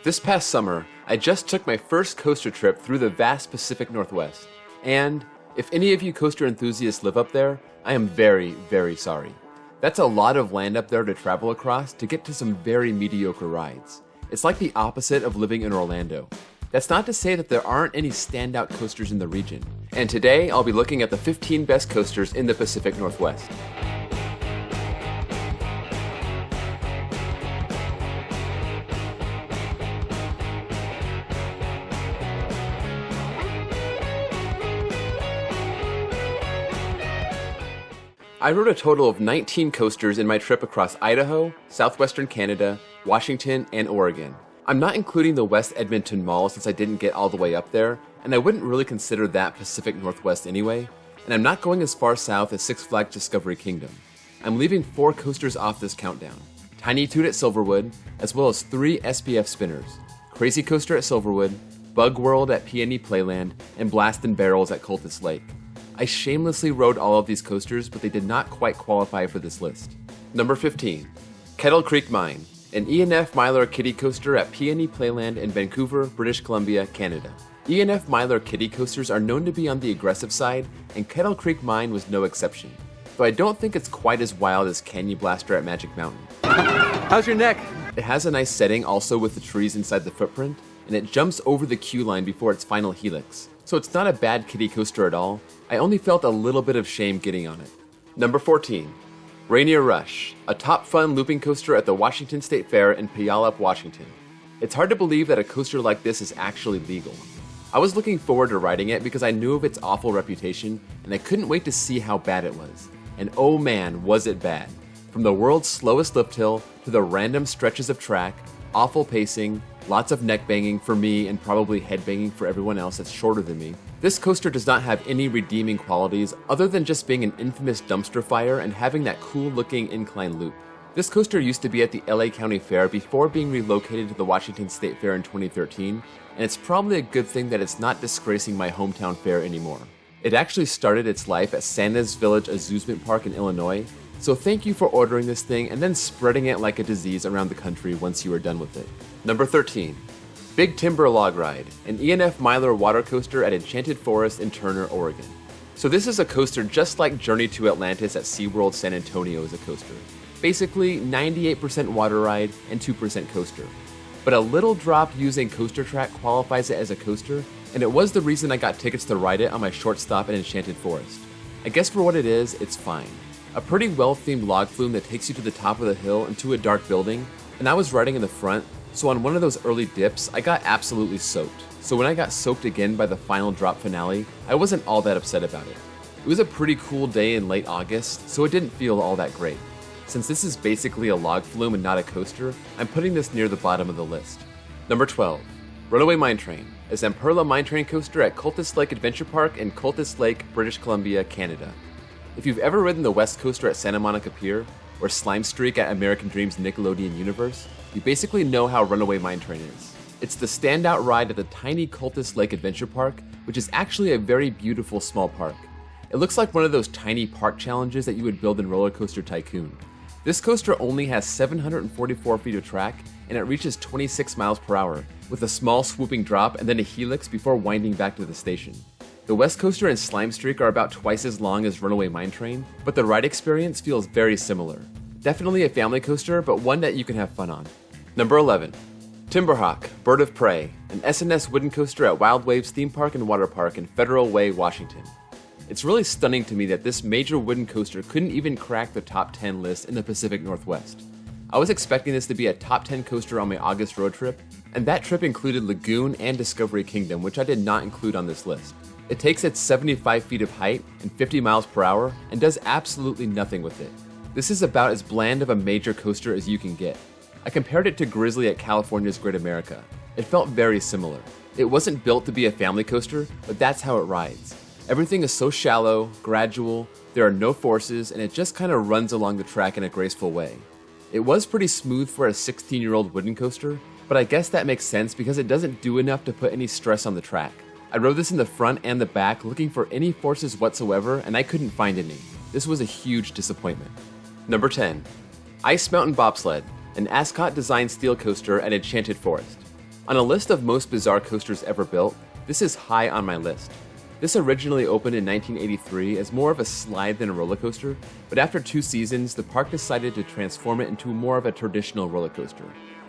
This past summer, I just took my first coaster trip through the vast Pacific Northwest. And if any of you coaster enthusiasts live up there, I am very, very sorry. That's a lot of land up there to travel across to get to some very mediocre rides. It's like the opposite of living in Orlando. That's not to say that there aren't any standout coasters in the region. And today, I'll be looking at the 15 best coasters in the Pacific Northwest. I rode a total of 19 coasters in my trip across Idaho, southwestern Canada, Washington, and Oregon. I'm not including the West Edmonton Mall since I didn't get all the way up there, and I wouldn't really consider that Pacific Northwest anyway, and I'm not going as far south as Six Flags Discovery Kingdom. I'm leaving 4 coasters off this countdown. Tiny Toot at Silverwood, as well as 3 SPF spinners. Crazy Coaster at Silverwood, Bug World at PNE Playland, and Blast and Barrels at Cultus Lake. I shamelessly rode all of these coasters, but they did not quite qualify for this list. Number 15. Kettle Creek Mine, an E&F Mylar kiddie coaster at PNE Playland in Vancouver, British Columbia, Canada. E&F Mylar kiddie coasters are known to be on the aggressive side, and Kettle Creek Mine was no exception. Though I don't think it's quite as wild as Canyon Blaster at Magic Mountain. How's your neck? It has a nice setting also with the trees inside the footprint, and it jumps over the queue line before its final helix. So it's not a bad kiddie coaster at all. I only felt a little bit of shame getting on it. Number 14. Rainier Rush, a top fun looping coaster at the Washington State Fair in Puyallup, Washington. It's hard to believe that a coaster like this is actually legal. I was looking forward to riding it because I knew of its awful reputation, and I couldn't wait to see how bad it was. And oh man, was it bad. From the world's slowest lift hill to the random stretches of track, awful pacing, lots of neck banging for me and probably head banging for everyone else that's shorter than me. This coaster does not have any redeeming qualities other than just being an infamous dumpster fire and having that cool looking incline loop. This coaster used to be at the LA County Fair before being relocated to the Washington State Fair in 2013, and it's probably a good thing that it's not disgracing my hometown fair anymore. It actually started its life at Santa's Village Amusement Park in Illinois, so thank you for ordering this thing and then spreading it like a disease around the country once you are done with it. Number 13. Big Timber Log Ride, an E&F Mylar water coaster at Enchanted Forest in Turner, Oregon. So this is a coaster just like Journey to Atlantis at SeaWorld San Antonio is a coaster. Basically 98% water ride and 2% coaster. But a little drop using Coaster Track qualifies it as a coaster, and it was the reason I got tickets to ride it on my short stop at Enchanted Forest. I guess for what it is, it's fine. A pretty well-themed log flume that takes you to the top of the hill into a dark building, and I was riding in the front, so on one of those early dips, I got absolutely soaked. So when I got soaked again by the final drop finale, I wasn't all that upset about it. It was a pretty cool day in late August, so it didn't feel all that great. Since this is basically a log flume and not a coaster, I'm putting this near the bottom of the list. Number 12. Runaway Mine Train, a Zamperla mine train coaster at Cultus Lake Adventure Park in Cultus Lake, British Columbia, Canada. If you've ever ridden the West Coaster at Santa Monica Pier, or Slime Streak at American Dream's Nickelodeon Universe, you basically know how Runaway Mine Train is. It's the standout ride at the tiny Cultus Lake Adventure Park, which is actually a very beautiful small park. It looks like one of those tiny park challenges that you would build in Roller Coaster Tycoon. This coaster only has 744 feet of track, and it reaches 26 miles per hour, with a small swooping drop and then a helix before winding back to the station. The West Coaster and Slime Streak are about twice as long as Runaway Mine Train, but the ride experience feels very similar. Definitely a family coaster, but one that you can have fun on. Number 11. Timberhawk, Bird of Prey, an S&S wooden coaster at Wild Waves Theme Park and Water Park in Federal Way, Washington. It's really stunning to me that this major wooden coaster couldn't even crack the top 10 list in the Pacific Northwest. I was expecting this to be a top 10 coaster on my August road trip, and that trip included Lagoon and Discovery Kingdom, which I did not include on this list. It takes its 75 feet of height and 50 miles per hour and does absolutely nothing with it. This is about as bland of a major coaster as you can get. I compared it to Grizzly at California's Great America. It felt very similar. It wasn't built to be a family coaster, but that's how it rides. Everything is so shallow, gradual, there are no forces, and it just kind of runs along the track in a graceful way. It was pretty smooth for a 16-year-old wooden coaster, but I guess that makes sense because it doesn't do enough to put any stress on the track. I rode this in the front and the back looking for any forces whatsoever, and I couldn't find any. This was a huge disappointment. Number 10. Ice Mountain Bobsled, an Ascot-designed steel coaster at Enchanted Forest. On a list of most bizarre coasters ever built, this is high on my list. This originally opened in 1983 as more of a slide than a roller coaster, but after 2 seasons, the park decided to transform it into more of a traditional roller coaster.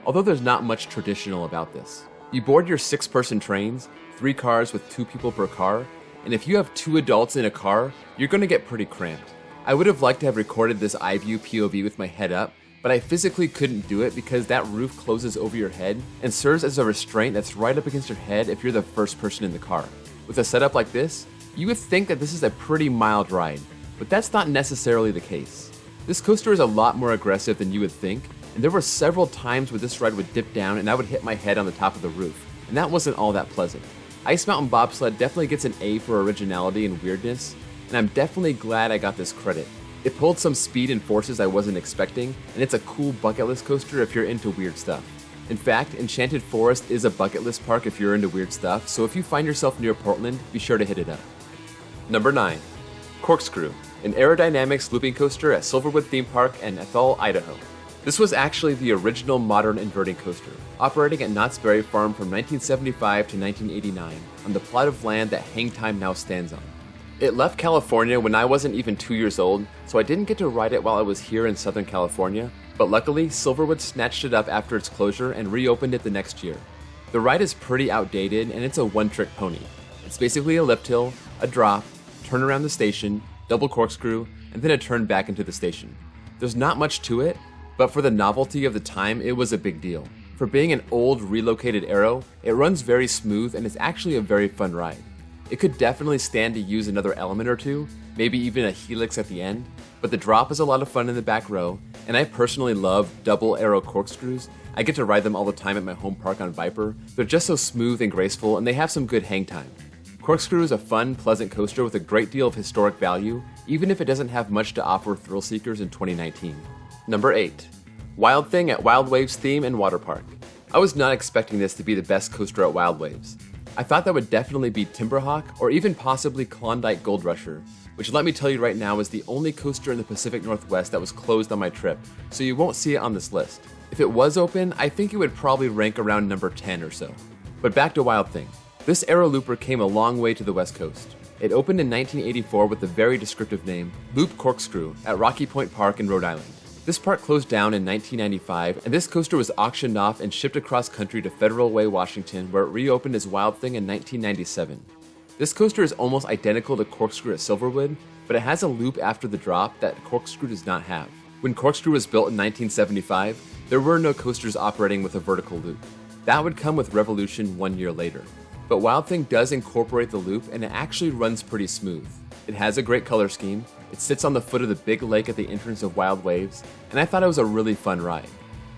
Although there's not much traditional about this. You board your 6-person trains, 3 cars with 2 people per car, and if you have 2 adults in a car, you're going to get pretty cramped. I would have liked to have recorded this iView POV with my head up, but I physically couldn't do it because that roof closes over your head and serves as a restraint that's right up against your head if you're the first person in the car. With a setup like this, you would think that this is a pretty mild ride, but that's not necessarily the case. This coaster is a lot more aggressive than you would think, and there were several times where this ride would dip down and I would hit my head on the top of the roof, and that wasn't all that pleasant. Ice Mountain Bobsled definitely gets an A for originality and weirdness, and I'm definitely glad I got this credit. It pulled some speed and forces I wasn't expecting, and it's a cool bucket list coaster if you're into weird stuff. In fact, Enchanted Forest is a bucket list park if you're into weird stuff, so if you find yourself near Portland, be sure to hit it up. Number 9. Corkscrew, an aerodynamics looping coaster at Silverwood Theme Park in Ethel, Idaho. This was actually the original modern inverting coaster, operating at Knott's Berry Farm from 1975 to 1989 on the plot of land that Hang Time now stands on. It left California when I wasn't even 2 years old, so I didn't get to ride it while I was here in Southern California, but luckily, Silverwood snatched it up after its closure and reopened it the next year. The ride is pretty outdated and it's a one-trick pony. It's basically a lift hill, a drop, turn around the station, double corkscrew, and then a turn back into the station. There's not much to it, but for the novelty of the time, it was a big deal. For being an old relocated aero, it runs very smooth and is actually a very fun ride. It could definitely stand to use another element or two, maybe even a helix at the end, but the drop is a lot of fun in the back row, and I personally love double aero corkscrews. I get to ride them all the time at my home park on Viper. They're just so smooth and graceful, and they have some good hang time. Corkscrew is a fun, pleasant coaster with a great deal of historic value, even if it doesn't have much to offer thrill seekers in 2019. Number 8. Wild Thing at Wild Waves Theme and Water Park. I was not expecting this to be the best coaster at Wild Waves. I thought that would definitely be Timberhawk or even possibly Klondike Gold Rusher, which let me tell you right now is the only coaster in the Pacific Northwest that was closed on my trip, so you won't see it on this list. If it was open, I think it would probably rank around number 10 or so. But back to Wild Thing. This aero looper came a long way to the West Coast. It opened in 1984 with the very descriptive name Loop Corkscrew at Rocky Point Park in Rhode Island. This park closed down in 1995, and this coaster was auctioned off and shipped across country to Federal Way, Washington, where it reopened as Wild Thing in 1997. This coaster is almost identical to Corkscrew at Silverwood, but it has a loop after the drop that Corkscrew does not have. When Corkscrew was built in 1975, there were no coasters operating with a vertical loop. That would come with Revolution 1 year later. But Wild Thing does incorporate the loop, and it actually runs pretty smooth. It has a great color scheme, it sits on the foot of the big lake at the entrance of Wild Waves, and I thought it was a really fun ride.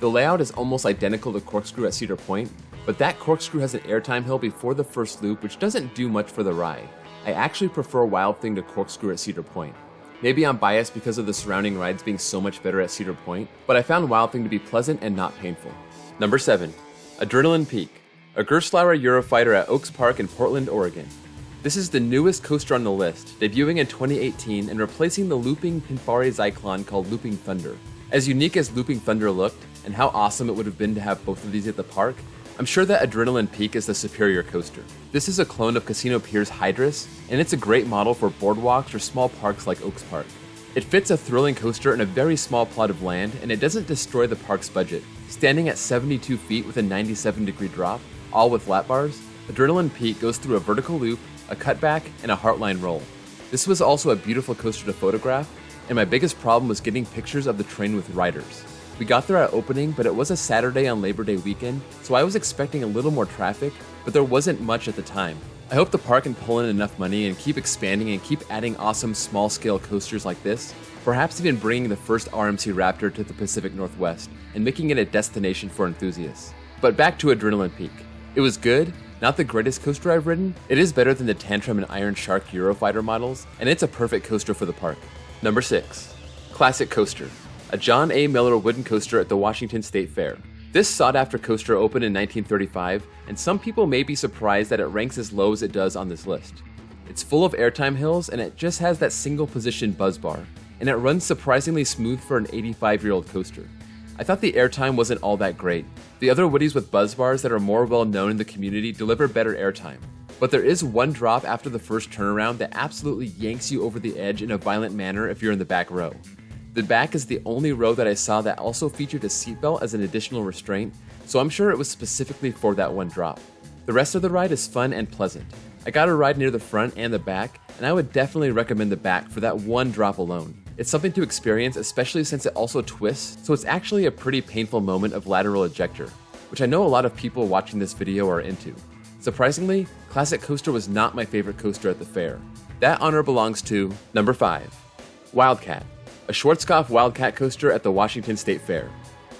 The layout is almost identical to Corkscrew at Cedar Point, but that Corkscrew has an airtime hill before the first loop, which doesn't do much for the ride. I actually prefer Wild Thing to Corkscrew at Cedar Point. Maybe I'm biased because of the surrounding rides being so much better at Cedar Point, but I found Wild Thing to be pleasant and not painful. Number 7. Adrenaline Peak, a Gerstlauer Eurofighter at Oaks Park in Portland, Oregon. This is the newest coaster on the list, debuting in 2018 and replacing the looping Pinfari Zyklon called Looping Thunder. As unique as Looping Thunder looked, and how awesome it would have been to have both of these at the park, I'm sure that Adrenaline Peak is the superior coaster. This is a clone of Casino Pier's Hydrus, and it's a great model for boardwalks or small parks like Oaks Park. It fits a thrilling coaster in a very small plot of land, and it doesn't destroy the park's budget. Standing at 72 feet with a 97-degree drop, all with lap bars, Adrenaline Peak goes through a vertical loop, a cutback, and a heartline roll. This was also a beautiful coaster to photograph, and my biggest problem was getting pictures of the train with riders. We got there at opening, but it was a Saturday on Labor Day weekend, so I was expecting a little more traffic, but there wasn't much at the time. I hope the park can pull in enough money and keep expanding and keep adding awesome small-scale coasters like this, perhaps even bringing the first RMC Raptor to the Pacific Northwest and making it a destination for enthusiasts. But back to Adrenaline Peak. It was good, not the greatest coaster I've ridden. It is better than the Tantrum and Iron Shark Eurofighter models, and it's a perfect coaster for the park. Number 6. Classic Coaster, a John A. Miller wooden coaster at the Washington State Fair. This sought-after coaster opened in 1935, and some people may be surprised that it ranks as low as it does on this list. It's full of airtime hills, and it just has that single-position buzz bar, and it runs surprisingly smooth for an 85-year-old coaster. I thought the airtime wasn't all that great. The other Woodies with buzz bars that are more well known in the community deliver better airtime. But there is one drop after the first turnaround that absolutely yanks you over the edge in a violent manner if you're in the back row. The back is the only row that I saw that also featured a seatbelt as an additional restraint, so I'm sure it was specifically for that one drop. The rest of the ride is fun and pleasant. I got a ride near the front and the back, and I would definitely recommend the back for that one drop alone. It's something to experience, especially since it also twists, so it's actually a pretty painful moment of lateral ejector, which I know a lot of people watching this video are into. Surprisingly, Classic Coaster was not my favorite coaster at the fair. That honor belongs to number 5, Wildcat, a Schwarzkopf Wildcat coaster at the Washington State Fair.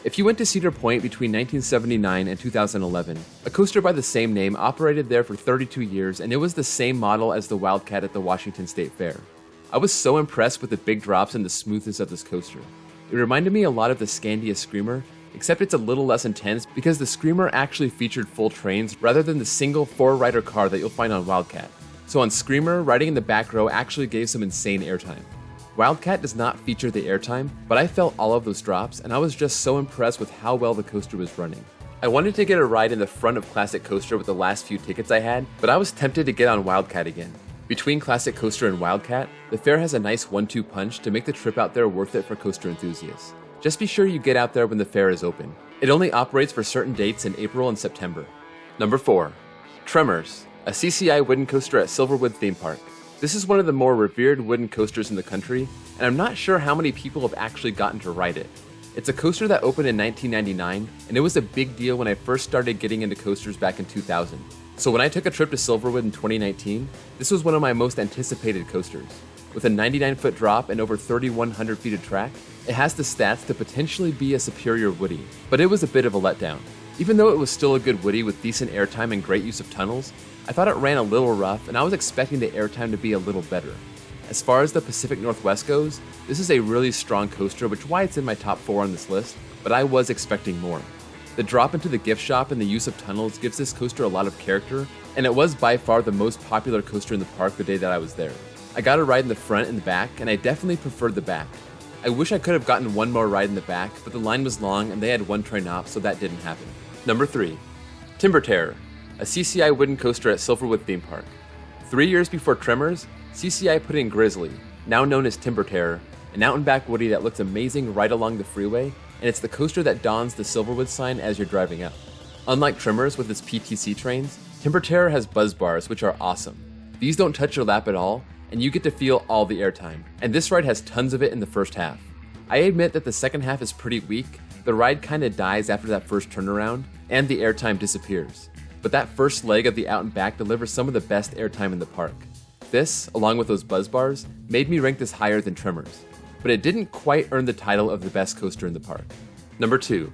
If you went to Cedar Point between 1979 and 2011, a coaster by the same name operated there for 32 years, and it was the same model as the Wildcat at the Washington State Fair. I was so impressed with the big drops and the smoothness of this coaster. It reminded me a lot of the Scandia Screamer, except it's a little less intense because the Screamer actually featured full trains rather than the single 4-rider car that you'll find on Wildcat. So on Screamer, riding in the back row actually gave some insane airtime. Wildcat does not feature the airtime, but I felt all of those drops, and I was just so impressed with how well the coaster was running. I wanted to get a ride in the front of Classic Coaster with the last few tickets I had, but I was tempted to get on Wildcat again. Between Classic Coaster and Wildcat, the fair has a nice 1-2 punch to make the trip out there worth it for coaster enthusiasts. Just be sure you get out there when the fair is open. It only operates for certain dates in April and September. Number 4, Tremors, a CCI wooden coaster at Silverwood Theme Park. This is one of the more revered wooden coasters in the country, and I'm not sure how many people have actually gotten to ride it. It's a coaster that opened in 1999, and it was a big deal when I first started getting into coasters back in 2000. So when I took a trip to Silverwood in 2019, this was one of my most anticipated coasters. With a 99-foot drop and over 3,100 feet of track, it has the stats to potentially be a superior Woody, but it was a bit of a letdown. Even though it was still a good Woody with decent airtime and great use of tunnels, I thought it ran a little rough and I was expecting the airtime to be a little better. As far as the Pacific Northwest goes, this is a really strong coaster, which is why it's in my top 4 on this list, but I was expecting more. The drop into the gift shop and the use of tunnels gives this coaster a lot of character, and it was by far the most popular coaster in the park the day that I was there. I got a ride in the front and the back, and I definitely preferred the back. I wish I could have gotten one more ride in the back, but the line was long and they had one train op, so that didn't happen. Number 3, Timber Terror, a CCI wooden coaster at Silverwood Theme Park. 3 years before Tremors, CCI put in Grizzly, now known as Timber Terror, an out-and-back Woody that looks amazing right along the freeway, and it's the coaster that dons the Silverwood sign as you're driving up. Unlike Tremors with its PTC trains, Timber Terror has buzz bars, which are awesome. These don't touch your lap at all, and you get to feel all the airtime, and this ride has tons of it in the first half. I admit that the second half is pretty weak, the ride kinda dies after that first turnaround, and the airtime disappears. But that first leg of the out and back delivers some of the best airtime in the park. This, along with those buzz bars, made me rank this higher than Tremors, but it didn't quite earn the title of the best coaster in the park. Number 2,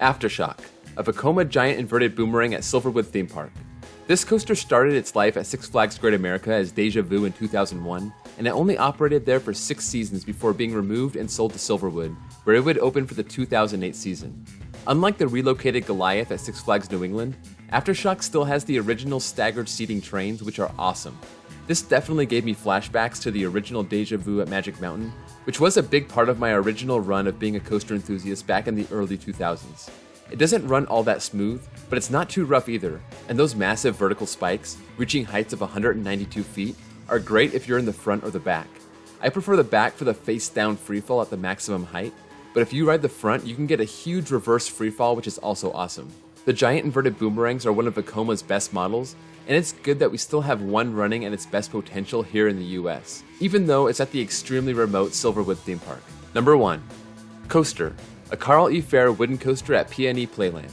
Aftershock, a Vekoma giant inverted boomerang at Silverwood Theme Park. This coaster started its life at Six Flags Great America as Deja Vu in 2001, and it only operated there for 6 seasons before being removed and sold to Silverwood, where it would open for the 2008 season. Unlike the relocated Goliath at Six Flags New England, Aftershock still has the original staggered seating trains, which are awesome. This definitely gave me flashbacks to the original Deja Vu at Magic Mountain, which was a big part of my original run of being a coaster enthusiast back in the early 2000s. It doesn't run all that smooth, but it's not too rough either, and those massive vertical spikes, reaching heights of 192 feet, are great if you're in the front or the back. I prefer the back for the face-down freefall at the maximum height, but if you ride the front, you can get a huge reverse freefall, which is also awesome. The giant inverted boomerangs are one of Vekoma's best models, and it's good that we still have one running at its best potential here in the US, even though it's at the extremely remote Silverwood Theme Park. Number 1, Coaster, a Carl E. Fair wooden coaster at PNE Playland.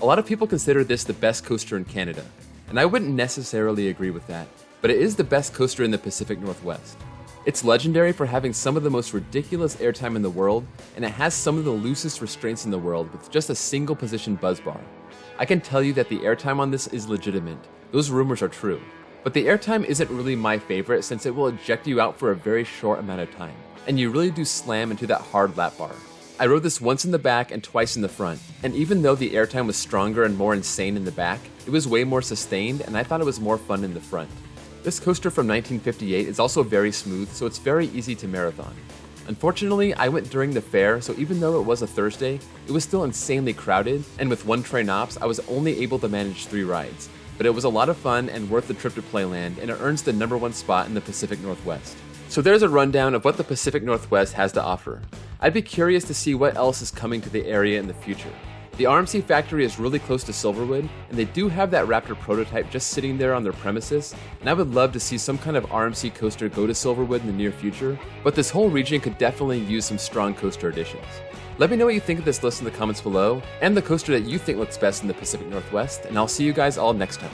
A lot of people consider this the best coaster in Canada, and I wouldn't necessarily agree with that, but it is the best coaster in the Pacific Northwest. It's legendary for having some of the most ridiculous airtime in the world, and it has some of the loosest restraints in the world with just a single position buzz bar. I can tell you that the airtime on this is legitimate. Those rumors are true. But the airtime isn't really my favorite since it will eject you out for a very short amount of time, and you really do slam into that hard lap bar. I rode this once in the back and twice in the front, and even though the airtime was stronger and more insane in the back, it was way more sustained and I thought it was more fun in the front. This coaster from 1958 is also very smooth, so it's very easy to marathon. Unfortunately, I went during the fair, so even though it was a Thursday, it was still insanely crowded, and with one train ops, I was only able to manage 3 rides. But it was a lot of fun and worth the trip to Playland, and it earns the #1 spot in the Pacific Northwest. So there's a rundown of what the Pacific Northwest has to offer. I'd be curious to see what else is coming to the area in the future. The RMC factory is really close to Silverwood, and they do have that Raptor prototype just sitting there on their premises, and I would love to see some kind of RMC coaster go to Silverwood in the near future, but this whole region could definitely use some strong coaster additions. Let me know what you think of this list in the comments below, and the coaster that you think looks best in the Pacific Northwest, and I'll see you guys all next time.